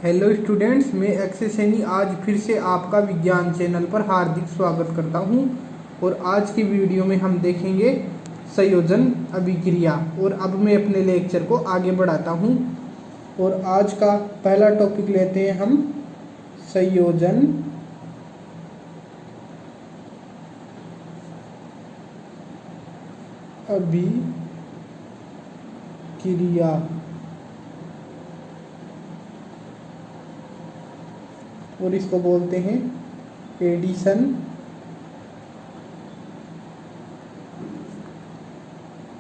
Hello students, मैं अक्षय सैनी आज फिर से आपका विज्ञान चैनल पर हार्दिक स्वागत करता हूं। और आज की वीडियो में हम देखेंगे संयोजन अभिक्रिया। और अब मैं अपने लेक्चर को आगे बढ़ाता हूं और आज का पहला टॉपिक लेते हैं हम संयोजन अभिक्रिया। और इसको बोलते हैं एडिशन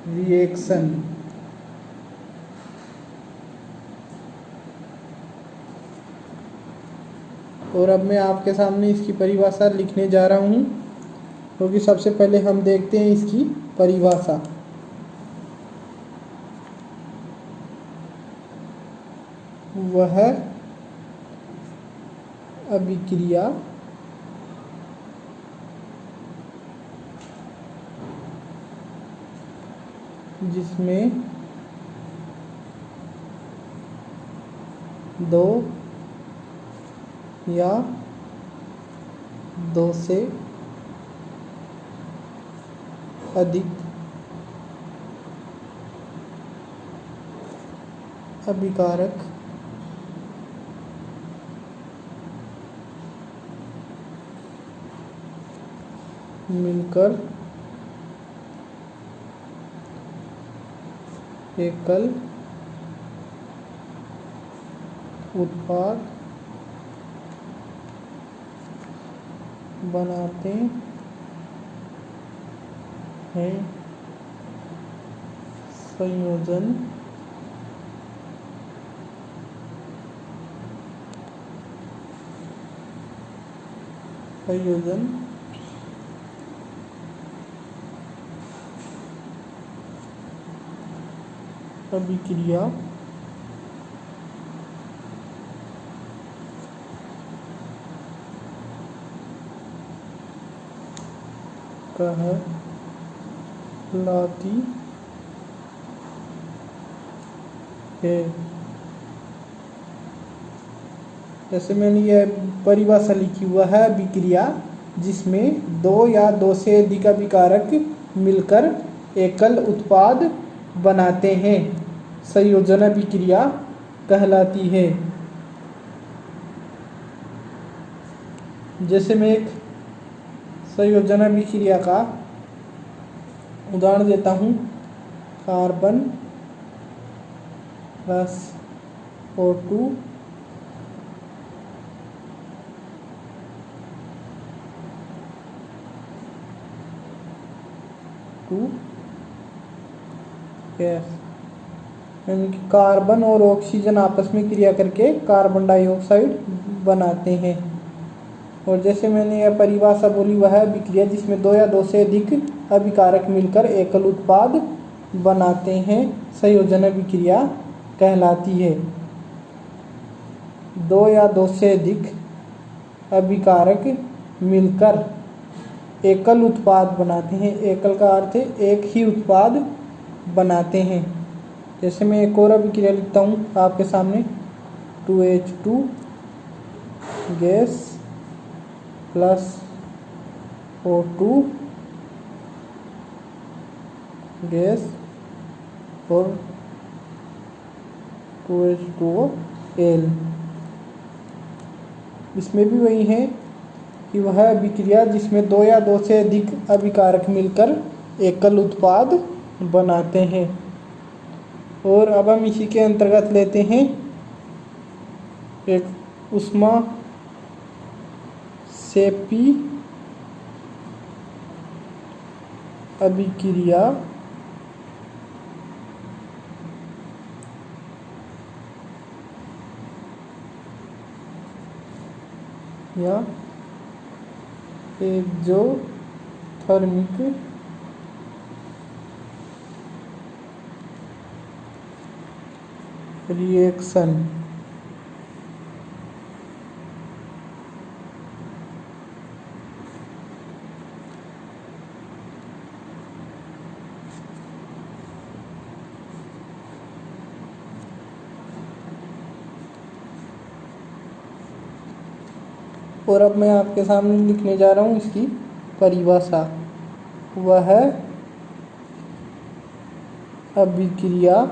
रिएक्शन। और अब मैं आपके सामने इसकी परिभाषा लिखने जा रहा हूँ, क्योंकि सबसे पहले हम देखते हैं इसकी परिभाषा। वह अभिक्रिया जिसमें दो या दो से अधिक अभिकारक मिलकर एकल उत्पाद बनाते हैं, संयोजन अभिक्रिया कहलाती है। जैसे मैंने यह परिभाषा लिखी हुआ है, अभिक्रिया जिसमें दो या दो से अधिक अभिकारक मिलकर एकल उत्पाद बनाते हैं, संयोजन अभिक्रिया कहलाती है। जैसे मैं एक संयोजन अभिक्रिया का उदाहरण देता हूँ, कार्बन प्लस O2 गैस, यानी कि कार्बन और ऑक्सीजन आपस में क्रिया करके कार्बन डाइऑक्साइड बनाते हैं। और जैसे मैंने यह परिभाषा बोली, वह अभिक्रिया जिसमें दो या दो से अधिक अभिकारक मिलकर एकल उत्पाद बनाते हैं, संयोजन अभिक्रिया कहलाती है। दो या दो से अधिक अभिकारक मिलकर एकल उत्पाद बनाते हैं। एकल का अर्थ है एक ही उत्पाद बनाते हैं। जैसे मैं एक और अभिक्रिया लिखता हूँ आपके सामने, 2H2 gas plus O2 gas और 2H2L। इसमें भी वही है कि वह अभिक्रिया जिसमें दो या दो से अधिक अभिकारक मिलकर एकल उत्पाद बनाते हैं। और अब हम इसी के अंतर्गत लेते हैं एक ऊष्मा सेपी अभिक्रिया या एक्सोथर्मिक रिएक्शन। और अब मैं आपके सामने लिखने जा रहा हूँ इसकी परिभाषा। वह है अभिक्रिया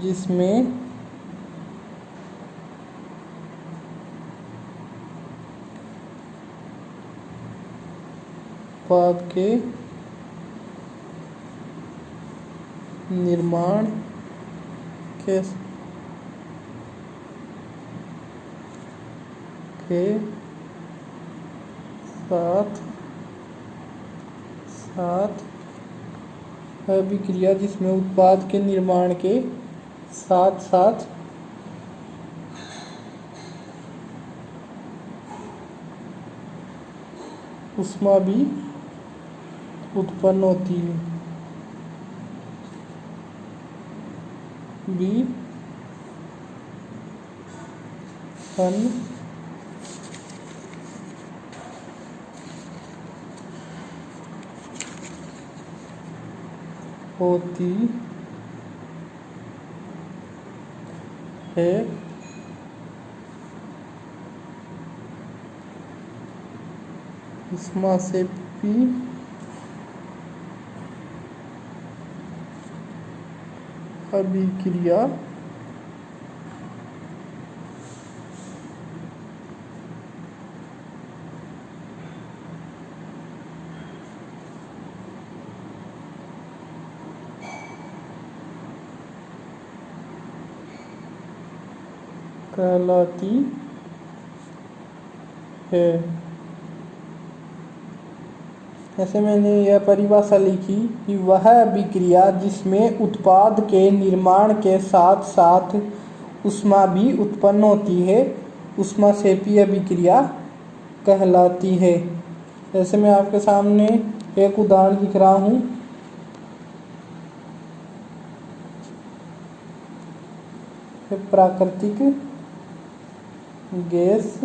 जिसमें उत्पाद के निर्माण के साथ अभिक्रिया जिसमें उत्पाद के निर्माण के साथ साथ ऊष्मा भी उत्पन्न होती है होती है। ऊष्मा से भी अभिक्रिया कहलाती है। ऐसे मैंने यह परिभाषा लिखी कि वह अभिक्रिया जिसमें उत्पाद के निर्माण के साथ साथ ऊष्मा भी उत्पन्न होती है, ऊष्मा सेपी अभिक्रिया कहलाती है। ऐसे मैं आपके सामने एक उदाहरण लिख रहा हूँ। प्राकृतिक गैस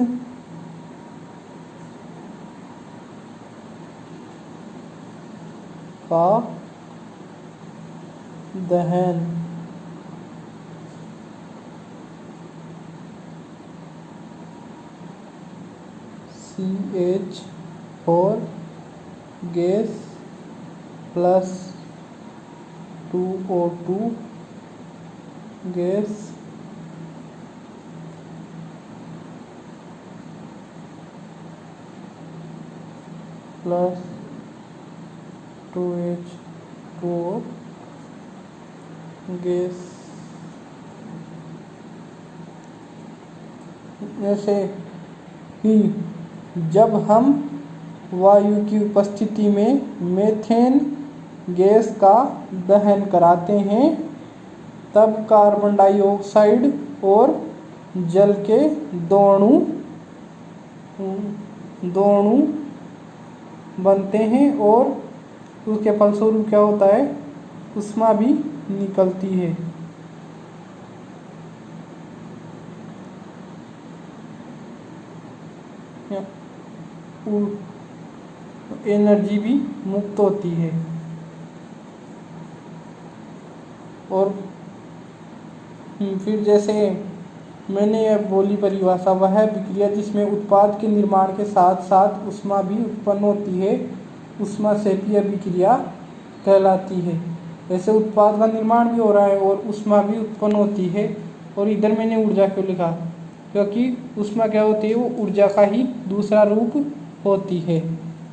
का दहन CH4 gas plus 2O2 gas plus 2H2O gas जैसे कि जब हम वायु की उपस्थिति में मीथेन गैस का दहन कराते हैं तब कार्बन डाइऑक्साइड और जल के दो अणु बनते हैं और उसके फलस्वरूप क्या होता है, ऊष्मा भी निकलती है। एनर्जी भी मुक्त होती है। और फिर जैसे मैंने यह बोली परिभाषा, वह अभिक्रिया जिसमें उत्पाद के निर्माण के साथ साथ ऊष्मा भी उत्पन्न होती है, ऊष्मा सेपी अभिक्रिया कहलाती है। ऐसे उत्पाद का निर्माण भी हो रहा है और ऊष्मा भी उत्पन्न होती है। और इधर मैंने ऊर्जा क्यों लिखा, क्योंकि ऊष्मा क्या होती है, वो ऊर्जा का ही दूसरा रूप होती है,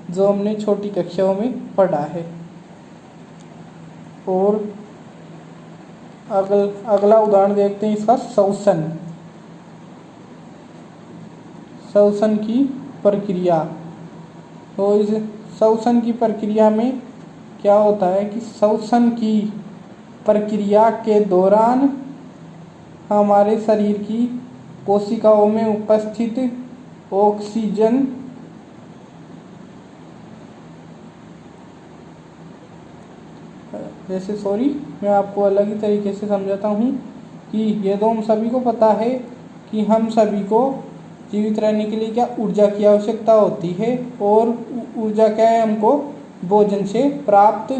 जो हमने छोटी कक्षाओं में पढ़ा है। और अगला उदाहरण देखते हैं इसका, श्वसन की प्रक्रिया। तो इस श्वसन की प्रक्रिया में क्या होता है कि श्वसन की प्रक्रिया के दौरान हमारे शरीर की कोशिकाओं में उपस्थित ऑक्सीजन मैं आपको अलग ही तरीके से समझाता हूँ कि ये तो हम सभी को पता है कि हम सभी को जीवित रहने के लिए क्या ऊर्जा की आवश्यकता होती है, और ऊर्जा क्या है, हमको भोजन से प्राप्त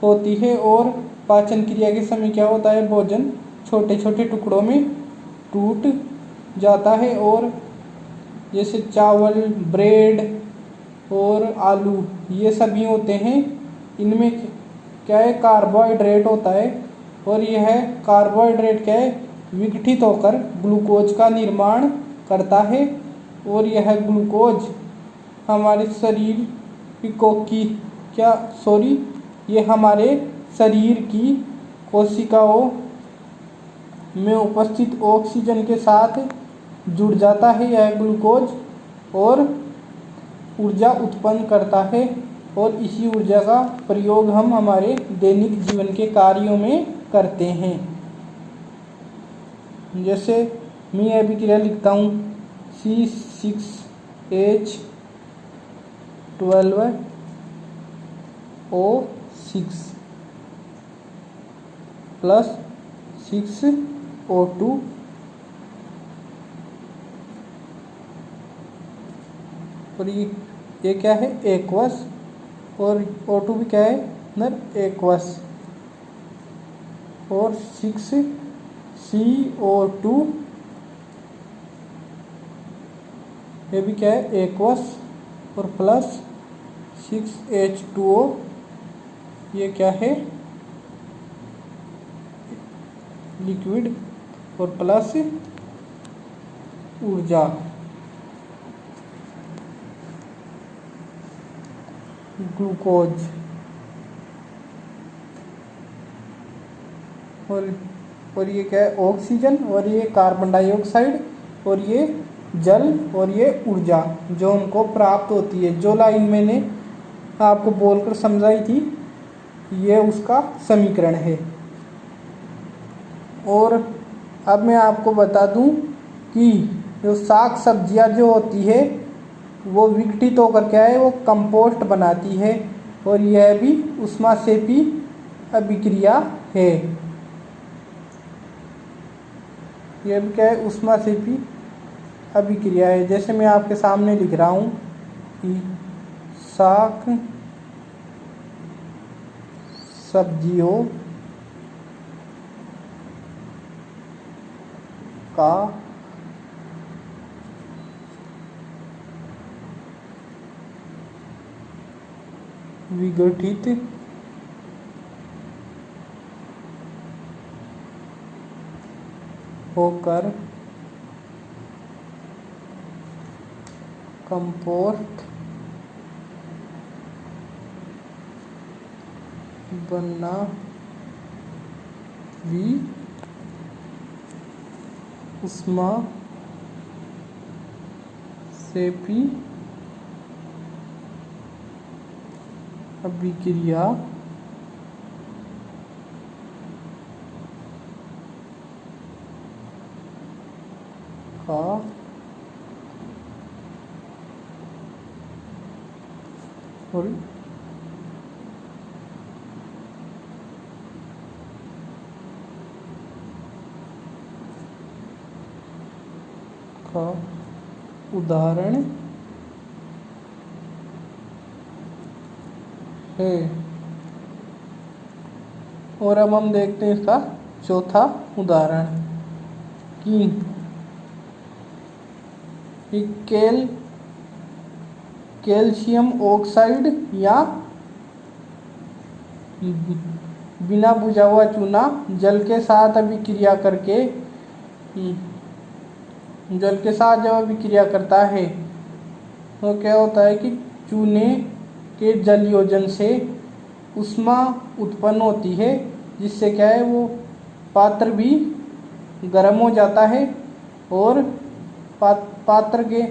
होती है। और पाचन क्रिया के समय क्या होता है, भोजन छोटे छोटे टुकड़ों में टूट जाता है और जैसे चावल, ब्रेड और आलू ये सभी होते हैं, इनमें क्या है, कार्बोहाइड्रेट होता है और यह कार्बोहाइड्रेट क्या है, विघटित होकर ग्लूकोज का निर्माण करता है और यह ग्लूकोज हमारे शरीर ये हमारे शरीर की कोशिकाओं में उपस्थित ऑक्सीजन के साथ जुड़ जाता है यह ग्लूकोज और ऊर्जा उत्पन्न करता है और इसी ऊर्जा का प्रयोग हम हमारे दैनिक जीवन के कार्यों में करते हैं। जैसे मैं अभिक्रिया लिखता हूँ C6H12O6 प्लस 6O2 और ये क्या है, एक्वस, और O2 भी क्या है नर, एक्वस, और 6CO2 ये भी क्या है, एक्वस, और प्लस 6H2O ये क्या है, लिक्विड, और प्लस ऊर्जा। ग्लूकोज और ये क्या है, ऑक्सीजन, और ये कार्बन डाइऑक्साइड, और ये जल, और ये ऊर्जा जो उनको प्राप्त होती है। जो लाइन मैंने आपको बोलकर समझाई थी ये उसका समीकरण है। और अब मैं आपको बता दूं कि जो साग सब्जियां जो होती है वो विघटित होकर क्या है, वो कंपोस्ट बनाती है और यह भी ऊष्माक्षेपी अभिक्रिया है। यह भी क्या है, ऊष्माक्षेपी अभिक्रिया है। जैसे मैं आपके सामने लिख रहा हूँ कि साग सब्जियों का विघटित होकर कंपोस्ट बनना भी ऊष्माक्षेपी अभिक्रिया का उदाहरण है। और अब हम देखते हैं इसका चौथा उदाहरण कि कैल्शियम ऑक्साइड या बिना बुझा हुआ चूना जल के साथ अभिक्रिया करके जल के साथ जब अभिक्रिया करता है तो क्या होता है कि चूने के जल योजन से ऊष्मा उत्पन्न होती है, जिससे क्या है, वो पात्र भी गर्म हो जाता है और पात्र के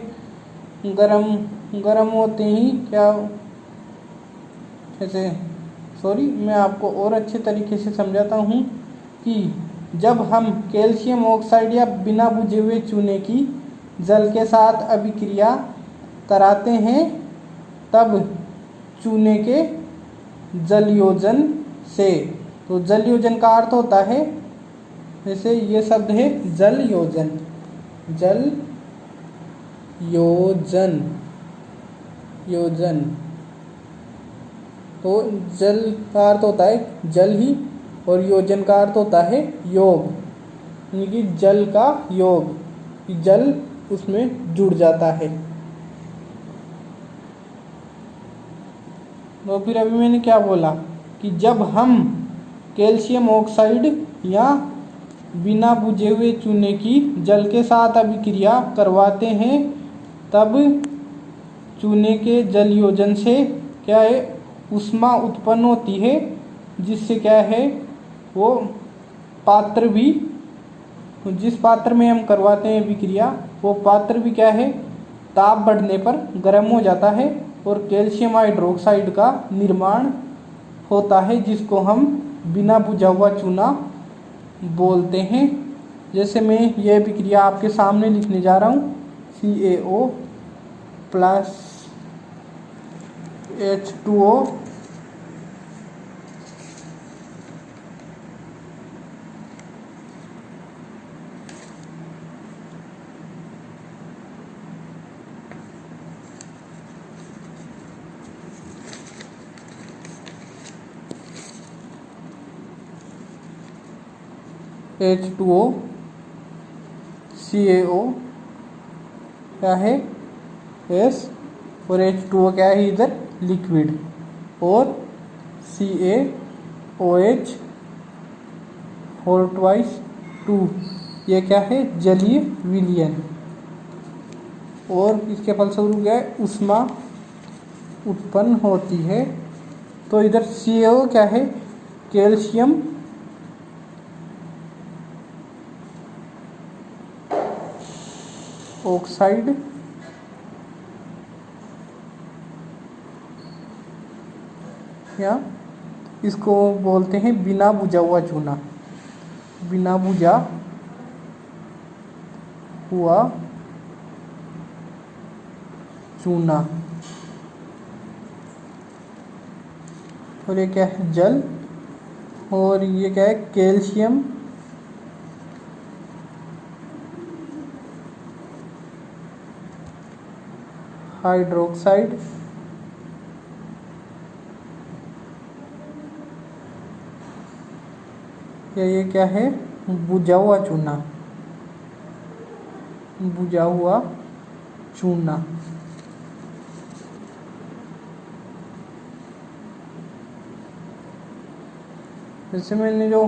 गर्म होते ही क्या, जैसे मैं आपको और अच्छे तरीके से समझाता हूँ कि जब हम कैल्शियम ऑक्साइड या बिना बुझे हुए चूने की जल के साथ अभिक्रिया कराते हैं तब चूने के जल योजन से, तो जल योजन का अर्थ होता है, जैसे ये शब्द है जल योजन, जल योजन, तो जल का अर्थ होता है जल ही, और योजन का अर्थ होता है योग, यानी कि जल का योग, जल उसमें जुड़ जाता है। तो फिर अभी मैंने क्या बोला कि जब हम कैल्शियम ऑक्साइड या बिना बुझे हुए चूने की जल के साथ अभिक्रिया करवाते हैं तब चूने के जल योजन से क्या है, ऊष्मा उत्पन्न होती है, जिससे क्या है वो पात्र भी, जिस पात्र में हम करवाते हैं अभिक्रिया वो पात्र भी क्या है, ताप बढ़ने पर गर्म हो जाता है और कैल्शियम हाइड्रोक्साइड का निर्माण होता है, जिसको हम बिना बुझा हुआ चूना बोलते हैं। जैसे मैं ये अभिक्रिया आपके सामने लिखने जा रहा हूँ, CaO plus H2O H2O CaO क्या है S और H2O क्या है इधर लिक्विड, और CaOH होल ट्वाइस 2 ये क्या है जलीय विलयन, और इसके फलस्वरूप क्या है ऊष्मा उत्पन्न होती है। तो इधर CaO क्या है कैल्शियम ऑक्साइड या इसको बोलते हैं बिना बुझा हुआ चूना, बिना बुझा हुआ चूना। और ये क्या है जल, और ये क्या है कैल्शियम हाइड्रोक्साइड, ये क्या है बुझा हुआ चूना, बुझा हुआ चूना। जैसे मैंने जो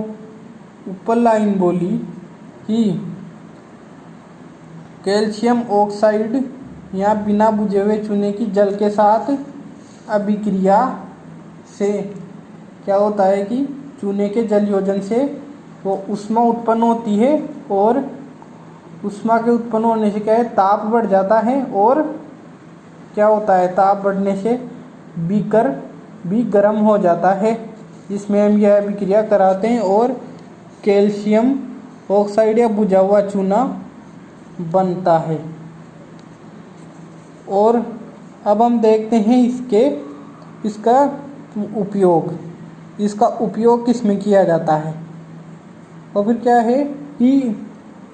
ऊपर लाइन बोली कि कैल्शियम ऑक्साइड या बिना बुझे हुए चूने की जल के साथ अभिक्रिया से क्या होता है कि चूने के जल योजन से वो ऊष्मा उत्पन्न होती है, और ऊष्मा के उत्पन्न होने से क्या है ताप बढ़ जाता है, और क्या होता है ताप बढ़ने से बीकर भी गर्म हो जाता है, जिसमें हम यह अभिक्रिया कराते हैं और कैल्शियम ऑक्साइड या बुझा हुआ चूना बनता है। और अब हम देखते हैं इसका उपयोग किस में किया जाता है। और फिर क्या है कि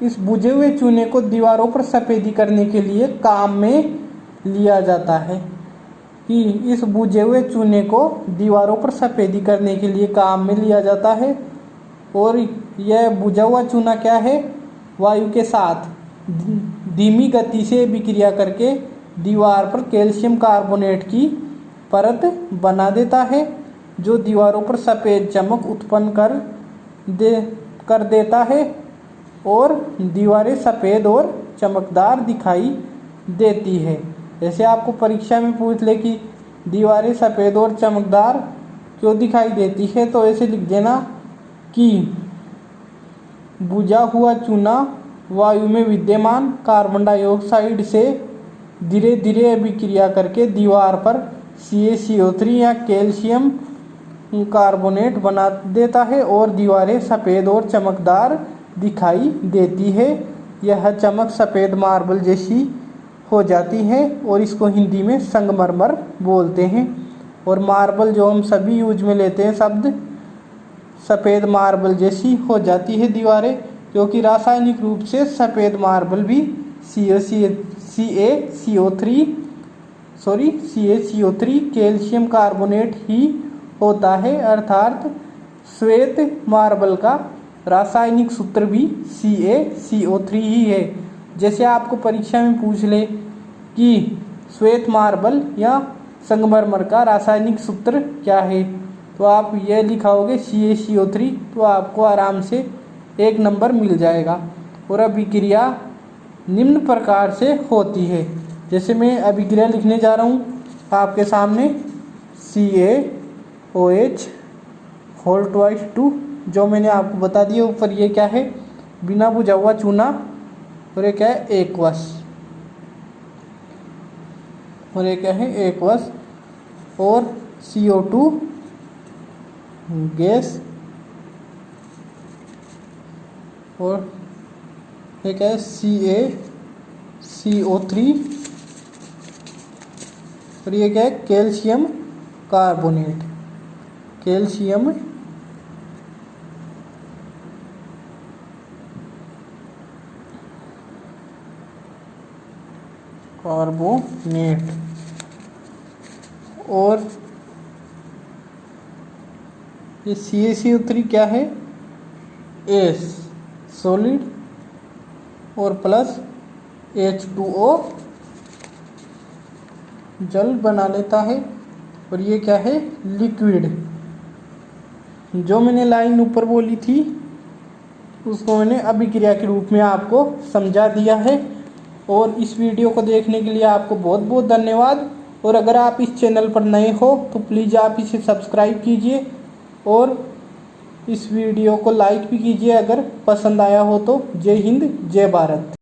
इस बुझे हुए चूने को दीवारों पर सफेदी करने के लिए काम में लिया जाता है, कि इस बुझे हुए चूने को दीवारों पर सफेदी करने के लिए काम में लिया जाता है। और यह बुझा हुआ चूना क्या है वायु के साथ धीमी गति से विक्रिया करके दीवार पर कैल्शियम कार्बोनेट की परत बना देता है, जो दीवारों पर सफ़ेद चमक उत्पन्न कर देता है और दीवारें सफ़ेद और चमकदार दिखाई देती है। जैसे आपको परीक्षा में पूछ ले कि दीवारें सफ़ेद और चमकदार क्यों दिखाई देती है, तो ऐसे लिख देना कि बुझा हुआ चूना वायु में विद्यमान कार्बन डाइऑक्साइड से धीरे धीरे अभिक्रिया करके दीवार पर CaCO3 या कैल्शियम कार्बोनेट बना देता है और दीवारें सफ़ेद और चमकदार दिखाई देती है। यह चमक सफ़ेद मार्बल जैसी हो जाती है और इसको हिंदी में संगमरमर बोलते हैं। और मार्बल जो हम सभी यूज में लेते हैं शब्द, सफ़ेद मार्बल जैसी हो जाती है दीवारें, क्योंकि रासायनिक रूप से सफ़ेद मार्बल भी CaCO3 कैल्शियम कार्बोनेट ही होता है, अर्थात श्वेत मार्बल का रासायनिक सूत्र भी CaCO3 ही है। जैसे आपको परीक्षा में पूछ ले कि श्वेत मार्बल या संगमरमर का रासायनिक सूत्र क्या है, तो आप ये लिखाओगे CaCO3, तो आपको आराम से 1 नंबर मिल जाएगा। और अभिक्रिया निम्न प्रकार से होती है। जैसे मैं अभिक्रिया लिखने जा रहा हूँ आपके सामने, CaOH होल ट्वाइस 2, जो मैंने आपको बता दिया ऊपर, ये क्या है, बिना बुझा हुआ चूना, और ये क्या है, एक्वस, और ये क्या है, एक्वस। और CO2 गैस, और ये क्या है, CaCO3, और ये क्या है, कैल्शियम कार्बोनेट, कैल्शियम कार्बोनेट। और ये CaCO3 क्या है, S सॉलिड, और प्लस H2O जल बना लेता है। और ये क्या है, लिक्विड। जो मैंने लाइन ऊपर बोली थी उसको मैंने अभिक्रिया के रूप में आपको समझा दिया है। और इस वीडियो को देखने के लिए आपको बहुत बहुत धन्यवाद। और अगर आप इस चैनल पर नए हो तो प्लीज़ आप इसे सब्सक्राइब कीजिए और इस वीडियो को लाइक भी कीजिए अगर पसंद आया हो तो। जय हिंद, जय भारत।